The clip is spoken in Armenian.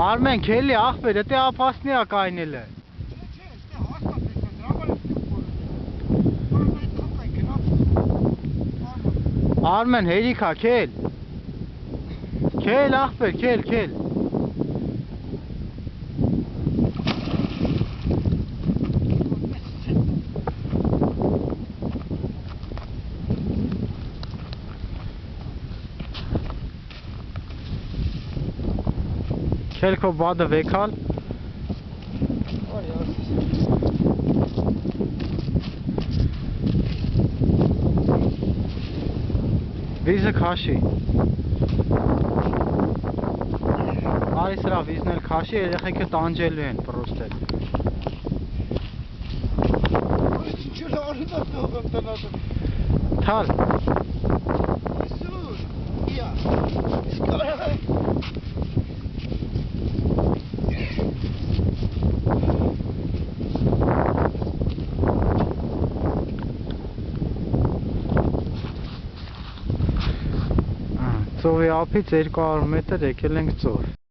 Արմեն, քելի ախպեր, դե ապասնի է կայնել է։ Արմեն, հերիքա, քել։ Քել ախպեր, քել, քել։ Քել քո բադը վեկալ։ Վիզը քաշի։ Արի սրա վիզն էլ քաշի, երեխեքը տանջելու են պրոստել։ Թալ։ Ծովի ափից 200 մետր եկել ենք ծով։